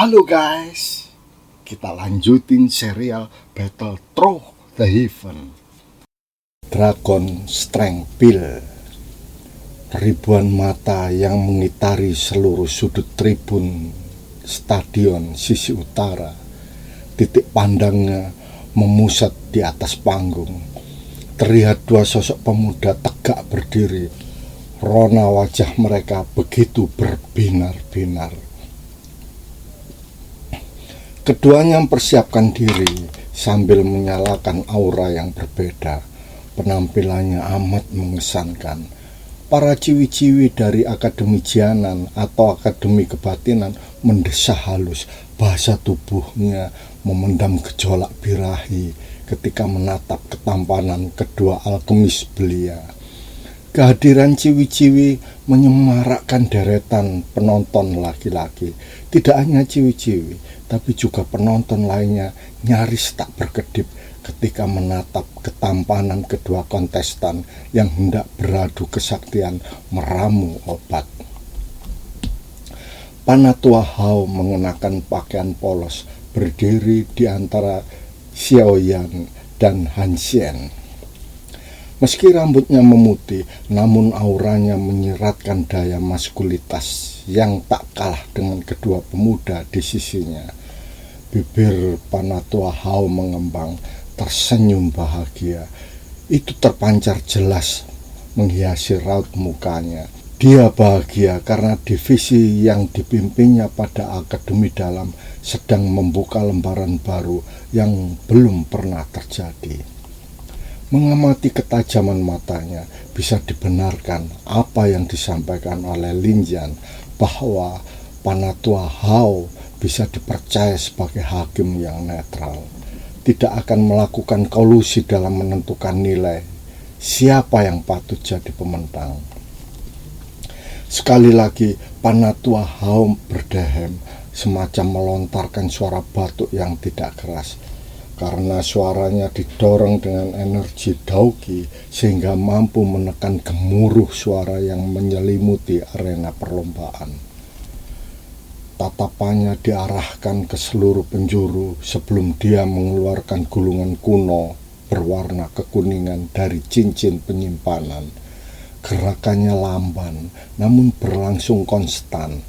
Halo guys, kita lanjutin serial Battle Through the Heaven. Dragon Strength Bill. Ribuan mata yang mengitari seluruh sudut tribun stadion sisi utara. Titik pandangnya memusat di atas panggung. Terlihat dua sosok pemuda tegak berdiri. Rona wajah mereka begitu berbinar-binar. Keduanya mempersiapkan diri sambil menyalakan aura yang berbeda. Penampilannya amat mengesankan. Para ciwi-ciwi dari Akademi Jianan atau Akademi Kebatinan mendesah halus. Bahasa tubuhnya memendam gejolak birahi ketika menatap ketampanan kedua alkemis belia. Kehadiran ciwi-ciwi menyemarakkan deretan penonton laki-laki. Tidak hanya ciwi-ciwi, tapi juga penonton lainnya nyaris tak berkedip ketika menatap ketampanan kedua kontestan yang hendak beradu kesaktian meramu obat. Panatua Hao mengenakan pakaian polos berdiri di antara Xiaoyan dan Han Xian. Meski rambutnya memutih, namun auranya menyiratkan daya maskulitas yang tak kalah dengan kedua pemuda di sisinya. Bibir Panatua Hao mengembang, tersenyum bahagia. Itu terpancar jelas menghiasi raut mukanya. Dia bahagia karena divisi yang dipimpinnya pada Akademi Dalam sedang membuka lembaran baru yang belum pernah terjadi. Mengamati ketajaman matanya, bisa dibenarkan apa yang disampaikan oleh Lin Jian bahwa Panatua Hao bisa dipercaya sebagai hakim yang netral. Tidak akan melakukan kolusi dalam menentukan nilai siapa yang patut jadi pemenang. Sekali lagi, Panatua Hao berdehem, semacam melontarkan suara batuk yang tidak keras. Karena suaranya didorong dengan energi Daoqi sehingga mampu menekan gemuruh suara yang menyelimuti arena perlombaan. Tatapannya diarahkan ke seluruh penjuru sebelum dia mengeluarkan gulungan kuno berwarna kekuningan dari cincin penyimpanan. Gerakannya lamban namun berlangsung konstan.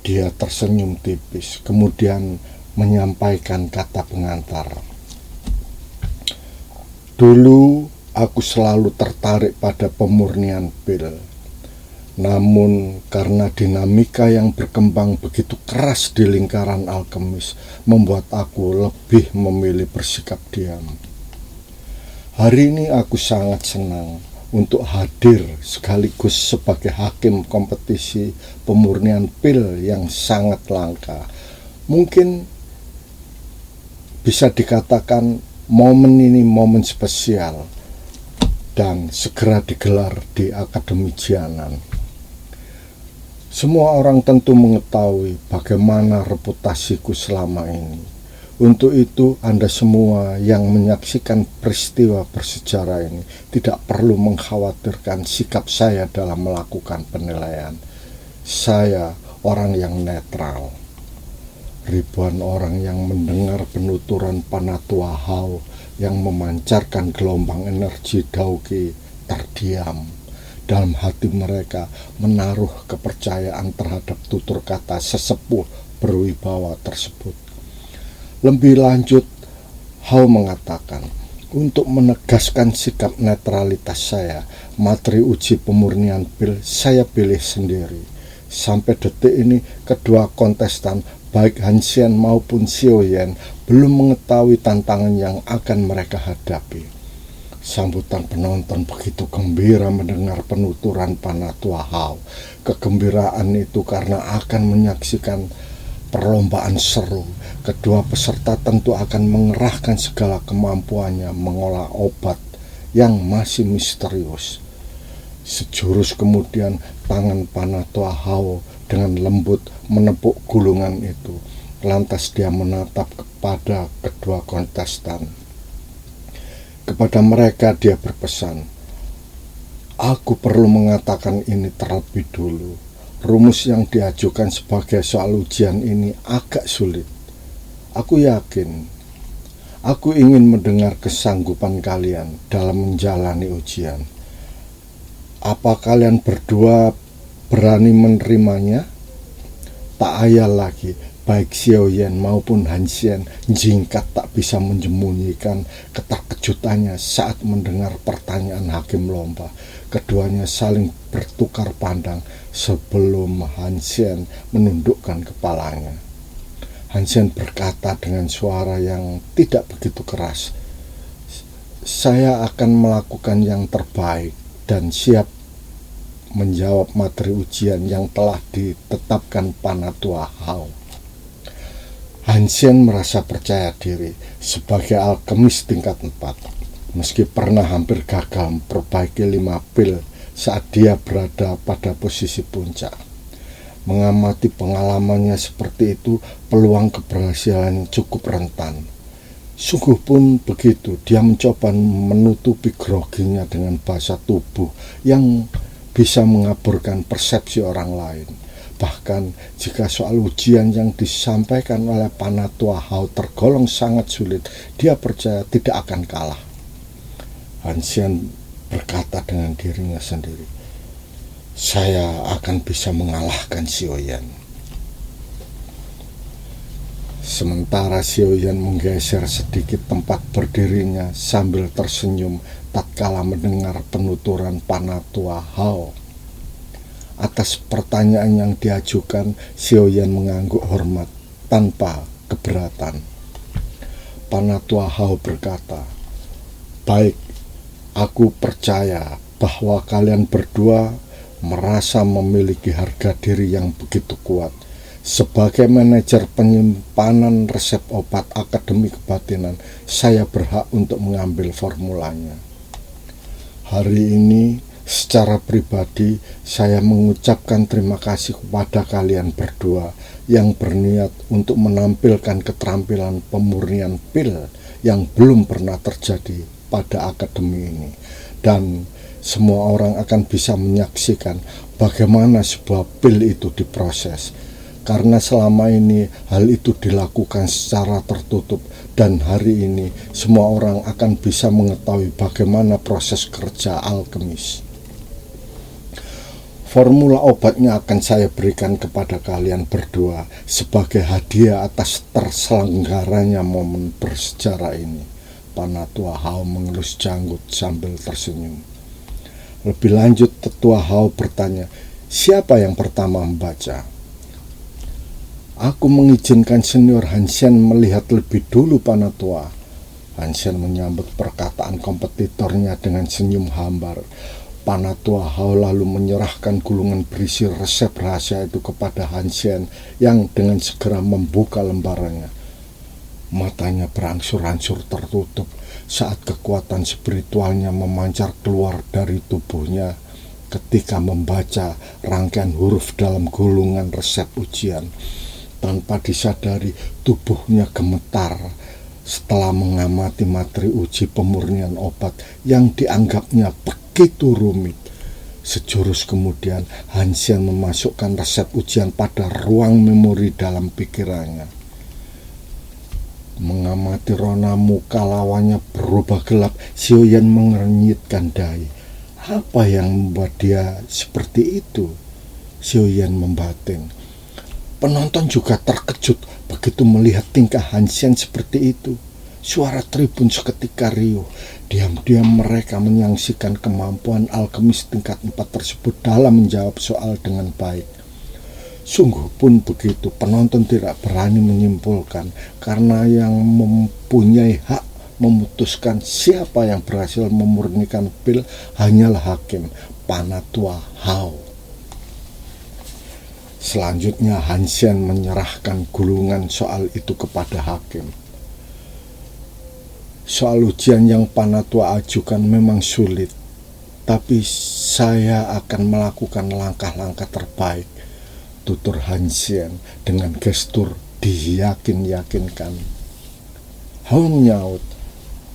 Dia tersenyum tipis, kemudian menyampaikan kata pengantar. Dulu aku selalu tertarik pada pemurnian pil. Namun karena dinamika yang berkembang begitu keras di lingkaran alkemis membuat aku lebih memilih bersikap diam. Hari ini aku sangat senang untuk hadir sekaligus sebagai hakim kompetisi pemurnian pil yang sangat langka. Mungkin bisa dikatakan momen ini momen spesial dan segera digelar di Akademi Jianan. Semua orang tentu mengetahui bagaimana reputasiku selama ini. Untuk itu, Anda semua yang menyaksikan peristiwa bersejarah ini tidak perlu mengkhawatirkan sikap saya dalam melakukan penilaian. Saya orang yang netral. Ribuan orang yang mendengar penuturan Panatua Hao yang memancarkan gelombang energi Daoqi terdiam. Dalam hati mereka menaruh kepercayaan terhadap tutur kata sesepuh berwibawa tersebut. Lebih lanjut, Hao mengatakan, untuk menegaskan sikap netralitas saya, materi uji pemurnian pil saya pilih sendiri. Sampai detik ini, kedua kontestan baik Han Xian maupun Xiaoyan belum mengetahui tantangan yang akan mereka hadapi. Sambutan penonton begitu gembira mendengar penuturan Panatua Hao. Kegembiraan itu karena akan menyaksikan perlombaan seru. Kedua peserta tentu akan mengerahkan segala kemampuannya mengolah obat yang masih misterius. Sejurus kemudian tangan Panatua Hao dengan lembut menepuk gulungan itu. Lantas dia menatap kepada kedua kontestan. Kepada mereka dia berpesan, aku perlu mengatakan ini terlebih dulu. Rumus yang diajukan sebagai soal ujian ini agak sulit. Aku yakin, aku ingin mendengar kesanggupan kalian dalam menjalani ujian. Apa kalian berdua berani menerimanya? Tak ayal lagi, baik Xiaoyan maupun Han Xian jingkat tak bisa menyembunyikan keterkejutannya saat mendengar pertanyaan hakim lomba. Keduanya saling bertukar pandang sebelum Han Xian menundukkan kepalanya. Han Xian berkata dengan suara yang tidak begitu keras, "Saya akan melakukan yang terbaik dan siap menjawab materi ujian yang telah ditetapkan Panatua Hao." Han Xian merasa percaya diri sebagai alkemis tingkat 4, meski pernah hampir gagal memperbaiki 5 pil saat dia berada pada posisi puncak. Mengamati pengalamannya seperti itu, peluang keberhasilan cukup rentan. Sungguh pun begitu, dia mencoba menutupi groginya dengan bahasa tubuh yang bisa mengaburkan persepsi orang lain. Bahkan jika soal ujian yang disampaikan oleh Panatua Hao tergolong sangat sulit, dia percaya tidak akan kalah. Han Xian berkata dengan dirinya sendiri, "Saya akan bisa mengalahkan Xiaoyan." Sementara Xiaoyan menggeser sedikit tempat berdirinya sambil tersenyum tatkala mendengar penuturan Panatua Hao. Atas pertanyaan yang diajukan, Xiaoyan mengangguk hormat tanpa keberatan. Panatua Hao berkata, "Baik, aku percaya bahwa kalian berdua merasa memiliki harga diri yang begitu kuat. Sebagai manajer penyimpanan resep obat Akademi Kebatinan, saya berhak untuk mengambil formulanya. Hari ini, secara pribadi, saya mengucapkan terima kasih kepada kalian berdua yang berniat untuk menampilkan keterampilan pemurnian pil yang belum pernah terjadi pada akademi ini. Dan semua orang akan bisa menyaksikan bagaimana sebuah pil itu diproses. Karena selama ini hal itu dilakukan secara tertutup, dan hari ini semua orang akan bisa mengetahui bagaimana proses kerja alkemis. Formula obatnya akan saya berikan kepada kalian berdua sebagai hadiah atas terselenggaranya momen bersejarah ini." Panatua Hao mengelus janggut sambil tersenyum. Lebih lanjut, Tetua Hao bertanya, "Siapa yang pertama membaca?" "Aku mengizinkan senior Han Xian melihat lebih dulu, Panatua." Han Xian menyambut perkataan kompetitornya dengan senyum hambar. Panatua Hao lalu menyerahkan gulungan berisi resep rahasia itu kepada Han Xian yang dengan segera membuka lembarannya. Matanya berangsur-angsur tertutup saat kekuatan spiritualnya memancar keluar dari tubuhnya ketika membaca rangkaian huruf dalam gulungan resep ujian. Tanpa disadari, tubuhnya gemetar setelah mengamati materi uji pemurnian obat yang dianggapnya begitu rumit. Sejurus kemudian, Han Xian memasukkan resep ujian pada ruang memori dalam pikirannya. Mengamati rona muka lawannya berubah gelap, Xiaoyan mengernyitkan dahi. Apa yang membuat dia seperti itu? Xiaoyan membatin. Penonton juga terkejut begitu melihat tingkah Han Xian seperti itu. Suara tribun seketika riuh. Diam-diam mereka menyaksikan kemampuan alkemis tingkat 4 tersebut dalam menjawab soal dengan baik. Sungguh pun begitu, penonton tidak berani menyimpulkan karena yang mempunyai hak memutuskan siapa yang berhasil memurnikan pil hanyalah hakim Panatua Hao. Selanjutnya Han Xian menyerahkan gulungan soal itu kepada hakim. Soal ujian yang Panatua ajukan memang sulit, tapi saya akan melakukan langkah-langkah terbaik, tutur Han Xian dengan gestur diyakin-yakinkan. Hao menyaut,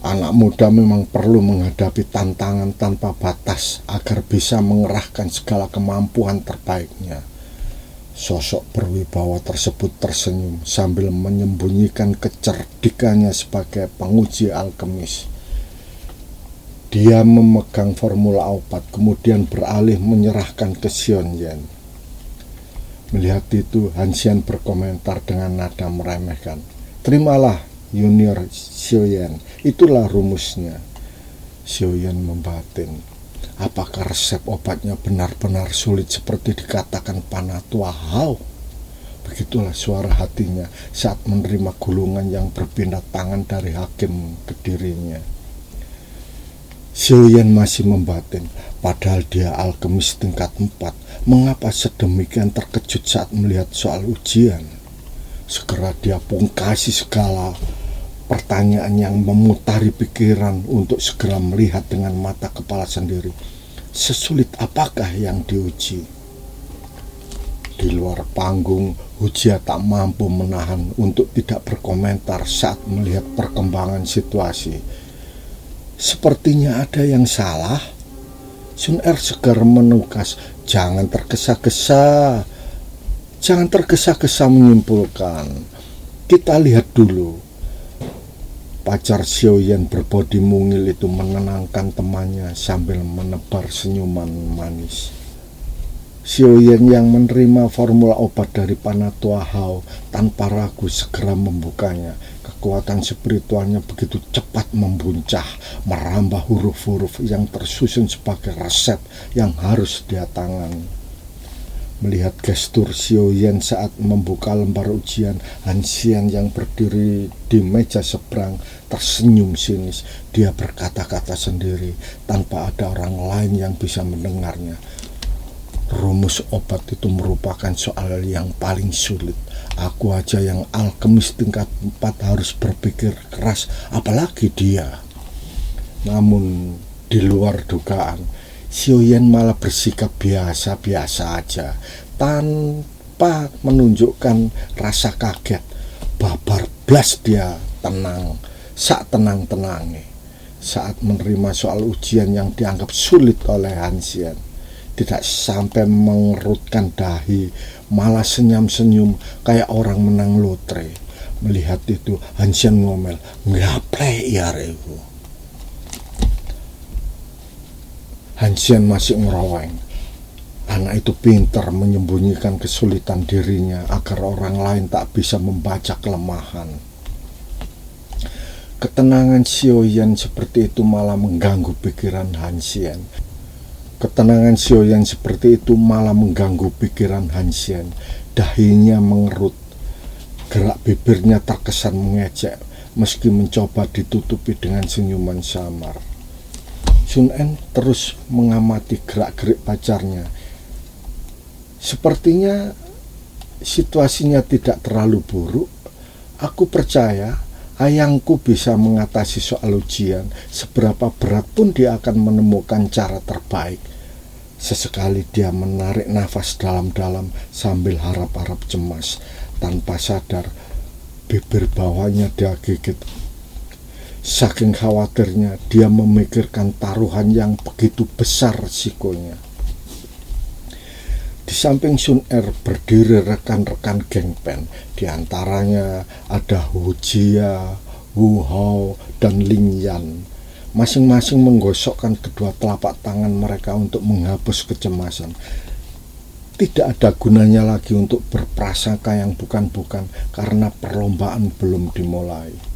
anak muda memang perlu menghadapi tantangan tanpa batas agar bisa mengerahkan segala kemampuan terbaiknya. Sosok berwibawa tersebut tersenyum sambil menyembunyikan kecerdikannya sebagai penguji alkemis. Dia memegang formula obat, kemudian beralih menyerahkan ke Xiao Yan. Melihat itu, Han Xian berkomentar dengan nada meremehkan. "Terimalah, Junior Xiao Yan, itulah rumusnya." Xiao Yan membatin. Apakah resep obatnya benar-benar sulit seperti dikatakan Panatua Hao? Begitulah suara hatinya saat menerima gulungan yang berpindah tangan dari hakim ke dirinya. Xiao Yan masih membatin, padahal dia alkemis tingkat 4. Mengapa sedemikian terkejut saat melihat soal ujian? Segera dia pungkasi segala pertanyaan yang memutari pikiran untuk segera melihat dengan mata kepala sendiri. Sesulit apakah yang diuji? Di luar panggung, Hujia tak mampu menahan untuk tidak berkomentar saat melihat perkembangan situasi. Sepertinya ada yang salah. Sun Er segera menugas, jangan tergesa-gesa. Jangan tergesa-gesa menyimpulkan. Kita lihat dulu. Pacar Xiao Yan berbodi mungil itu menenangkan temannya sambil menebar senyuman manis. Xiao Yan yang menerima formula obat dari Panatua Hao tanpa ragu segera membukanya. Kekuatan spiritualnya begitu cepat membuncah, merambah huruf-huruf yang tersusun sebagai resep yang harus dia tangani. Melihat gestur Xiao Yan saat membuka lembar ujian, Han Xian yang berdiri di meja seberang tersenyum sinis. Dia berkata-kata sendiri tanpa ada orang lain yang bisa mendengarnya. Rumus obat itu merupakan soal yang paling sulit. Aku aja yang alkemis tingkat 4 harus berpikir keras, apalagi dia. Namun di luar dugaan, Xiao Yan malah bersikap biasa-biasa aja, tanpa menunjukkan rasa kaget. Babar blas dia tenang, sak tenang-tenangnya saat menerima soal ujian yang dianggap sulit oleh Han Xian. Tidak sampai mengerutkan dahi, malah senyum-senyum kayak orang menang lotre. Melihat itu, Han Xian ngomel, "Ngaplek ya reku." Han Xian masih ngeroweng. Anak itu pintar menyembunyikan kesulitan dirinya agar orang lain tak bisa membaca kelemahan. Ketenangan Xiao Yan seperti itu malah mengganggu pikiran Han Xian. Dahinya mengerut, gerak bibirnya terkesan mengejek meski mencoba ditutupi dengan senyuman samar. Sun En terus mengamati gerak-gerik pacarnya. Sepertinya situasinya tidak terlalu buruk. Aku percaya ayangku bisa mengatasi soal ujian. Seberapa berat pun dia akan menemukan cara terbaik. Sesekali dia menarik nafas dalam-dalam sambil harap-harap cemas. Tanpa sadar, bibir bawahnya dia gigit. Saking khawatirnya, dia memikirkan taruhan yang begitu besar risikonya. Di samping Sun Er berdiri rekan-rekan geng Pen. Di antaranya ada Hujia, Wu Hao, dan Ling Yan. Masing-masing menggosokkan kedua telapak tangan mereka untuk menghapus kecemasan. Tidak ada gunanya lagi untuk berprasangka yang bukan-bukan karena perlombaan belum dimulai.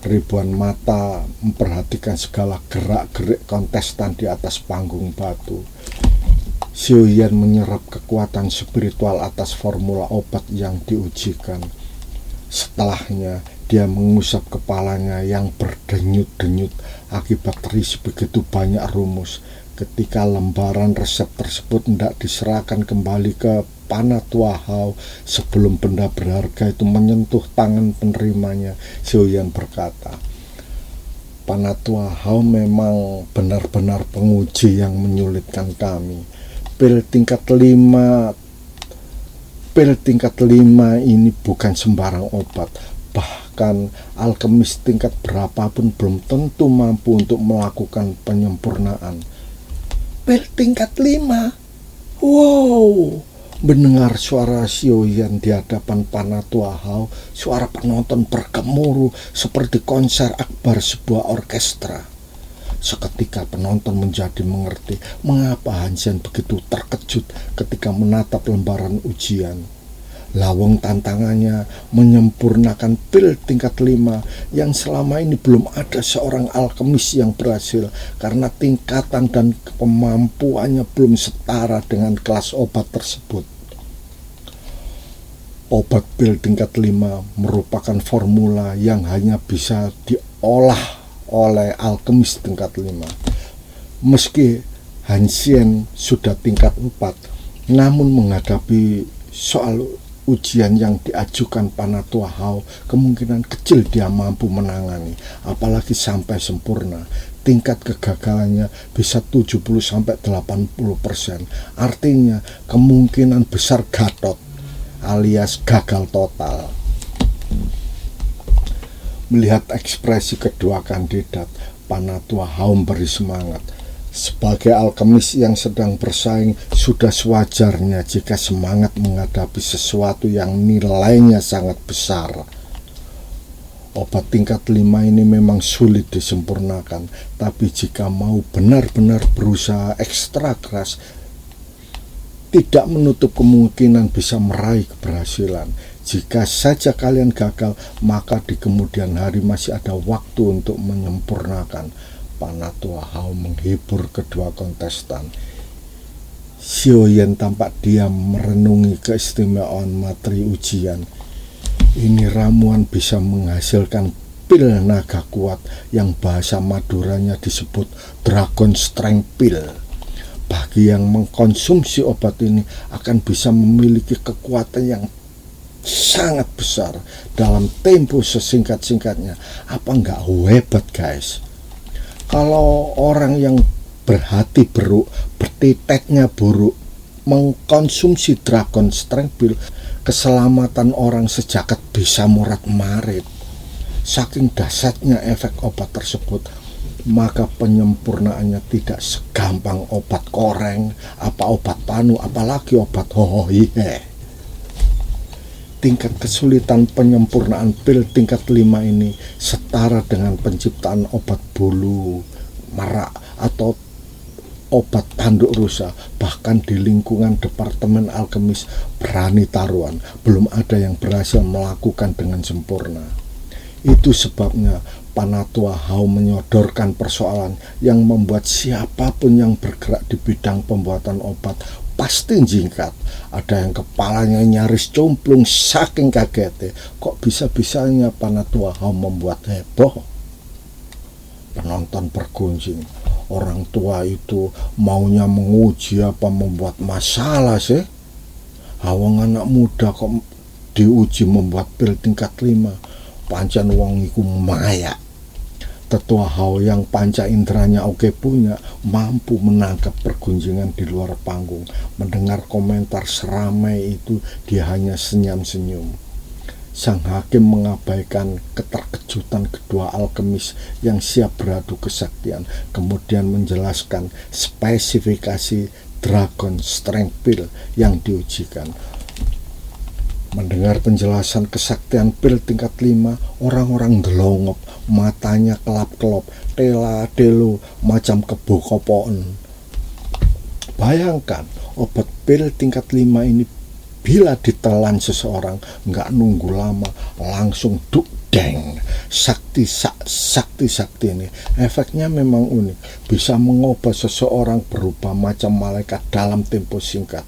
Ribuan mata memperhatikan segala gerak-gerik kontestan di atas panggung batu. Xiao Yan menyerap kekuatan spiritual atas formula obat yang diujikan. Setelahnya, dia mengusap kepalanya yang berdenyut-denyut akibat terisi begitu banyak rumus. Ketika lembaran resep tersebut hendak diserahkan kembali ke Panatua Hao, sebelum benda berharga itu menyentuh tangan penerimanya, Xiao Yan berkata, "Panatua Hao memang benar-benar penguji yang menyulitkan kami. Pil tingkat 5 ini bukan sembarang obat. Bahkan alkemis tingkat berapapun belum tentu mampu untuk melakukan penyempurnaan." "Pil tingkat 5? Wow, Mendengar suara Sioyan di hadapan Panatua Hau, suara penonton bergemuruh seperti konser akbar sebuah orkestra. Seketika penonton menjadi mengerti mengapa Hansen begitu terkejut ketika menatap lembaran ujian. Lawang tantangannya menyempurnakan pil tingkat 5 yang selama ini belum ada seorang alkemis yang berhasil karena tingkatan dan kemampuannya belum setara dengan kelas obat tersebut. Obat pil tingkat 5 merupakan formula yang hanya bisa diolah oleh alkemis tingkat 5. Meski Hansen sudah tingkat 4, namun menghadapi soal ujian yang diajukan Panatua Hau, kemungkinan kecil dia mampu menangani, apalagi sampai sempurna. Tingkat kegagalannya bisa 70-80%. Artinya kemungkinan besar gatot alias gagal total. Melihat ekspresi kedua kandidat, Panatua Hau beri semangat. Sebagai alkemis yang sedang bersaing, sudah sewajarnya jika semangat menghadapi sesuatu yang nilainya sangat besar. Obat tingkat 5 ini memang sulit disempurnakan, tapi jika mau benar-benar berusaha ekstra keras, tidak menutup kemungkinan bisa meraih keberhasilan. Jika saja kalian gagal, maka di kemudian hari masih ada waktu untuk menyempurnakan. Panatua Hau menghibur kedua kontestan. Sioyan tampak diam merenungi keistimewaan materi ujian. Ini ramuan bisa menghasilkan pil naga kuat yang bahasa Maduranya disebut Dragon Strength Pill. Bagi yang mengkonsumsi obat ini akan bisa memiliki kekuatan yang sangat besar dalam tempo sesingkat-singkatnya. Apa enggak hebat, guys? Kalau orang yang berhati buruk, bertiteknya buruk, mengkonsumsi Dragon Strength Pill, keselamatan orang sejagat bisa murat-marit. Saking dahsyatnya efek obat tersebut, maka penyempurnaannya tidak segampang obat koreng, apa obat panu, apalagi obat hohohihe. Tingkat kesulitan penyempurnaan pil tingkat 5 ini setara dengan penciptaan obat bulu marak atau obat tanduk rusa. Bahkan di lingkungan Departemen Alkemis berani taruhan, belum ada yang berhasil melakukan dengan sempurna. Itu sebabnya Panatua Hau menyodorkan persoalan yang membuat siapapun yang bergerak di bidang pembuatan obat pasti jingkat. Ada yang kepalanya nyaris cumplung saking kagetnya. Kok bisa-bisanya Panatua Hau membuat heboh? Penonton bergunjing. Orang tua itu maunya menguji apa membuat masalah sih? Hawang anak muda kok diuji membuat pil tingkat 5. Pancen wong iku maya. Tetua Hau yang panca inderanya oke punya mampu menangkap pergunjingan di luar panggung. Mendengar komentar seramai itu, dia hanya senyum-senyum. Sang hakim mengabaikan keterkejutan kedua alkemis yang siap beradu kesaktian, kemudian menjelaskan spesifikasi Dragon Strength Pill yang diujikan. Mendengar penjelasan kesaktian pil tingkat 5, orang-orang delongop, matanya kelap-kelop, tela-telo macam kebo kopoen. Bayangkan, obat pil tingkat 5 ini bila ditelan seseorang, nggak nunggu lama, langsung duk-deng. Sakti ini efeknya memang unik, bisa mengubah seseorang berubah macam malaikat dalam tempo singkat.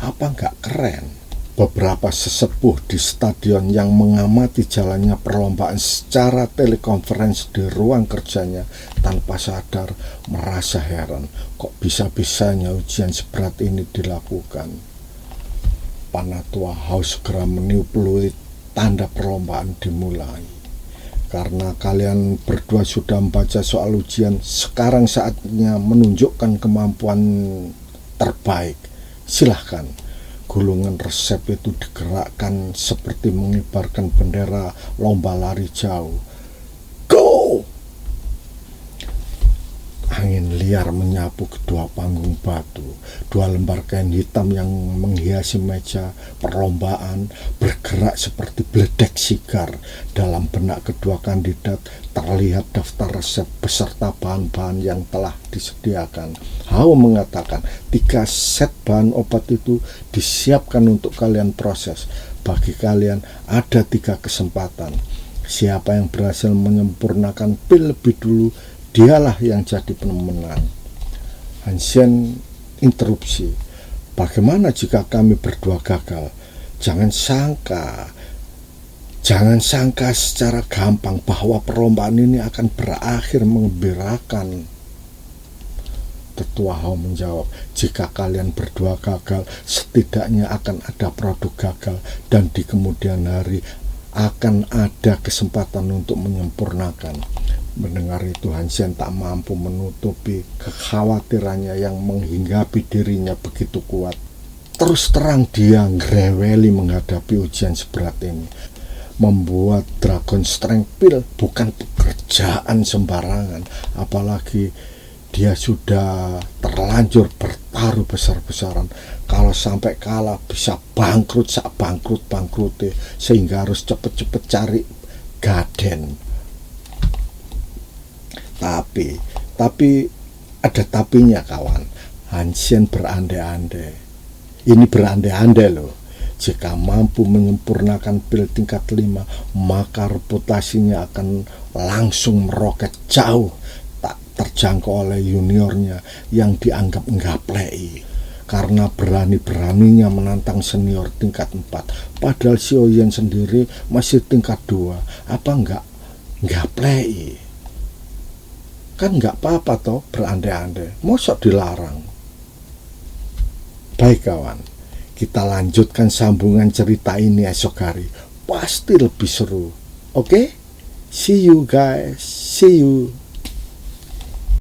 Apa nggak keren? Beberapa sesepuh di stadion yang mengamati jalannya perlombaan secara telekonferensi di ruang kerjanya tanpa sadar merasa heran, kok bisa-bisanya ujian seberat ini dilakukan. Panatua Hau segera meniup peluit tanda perlombaan dimulai. Karena kalian berdua sudah membaca soal ujian, sekarang saatnya menunjukkan kemampuan terbaik. Silahkan. Gulungan resep itu digerakkan seperti mengibarkan bendera lomba lari jauh. Go! Angin liar menyapu kedua panggung batu. 2 lembar kain hitam yang menghiasi meja perlombaan bergerak seperti beledek sigar. Dalam benak kedua kandidat terlihat daftar resep beserta bahan-bahan yang telah disediakan. Hao mengatakan 3 set bahan obat itu disiapkan untuk kalian proses. Bagi kalian ada 3 kesempatan. Siapa yang berhasil menyempurnakan pil lebih dulu, dialah yang jadi pemenang. Han Sen interupsi. Bagaimana jika kami berdua gagal? Jangan sangka secara gampang bahwa perlombaan ini akan berakhir menggembirakan. Tetua Hao menjawab, jika kalian berdua gagal, setidaknya akan ada produk gagal, dan di kemudian hari akan ada kesempatan untuk menyempurnakan. Mendengar itu, Han Sen tak mampu menutupi kekhawatirannya yang menghinggapi dirinya begitu kuat. Terus terang dia ngereweli menghadapi ujian seberat ini. Membuat Dragon Strength Pill bukan pekerjaan sembarangan, apalagi dia sudah terlanjur bertaruh besar-besaran. Kalau sampai kalah bisa bangkrut bangkrut, sehingga harus cepet-cepet cari gaden. Tapi ada tapinya, kawan. Han Sen berandai-andai. Ini berandai-andai loh. Jika mampu menyempurnakan pil tingkat 5, maka reputasinya akan langsung meroket jauh, tak terjangkau oleh juniornya yang dianggap nggaplei. Karena berani-beraninya menantang senior tingkat 4. Padahal si Oyen sendiri masih tingkat 2. Apa nggaplei? Kan nggak apa-apa toh berandai-andai, mosok dilarang. Baik kawan, kita lanjutkan sambungan cerita ini esok hari, pasti lebih seru. Oke? See you guys, see you.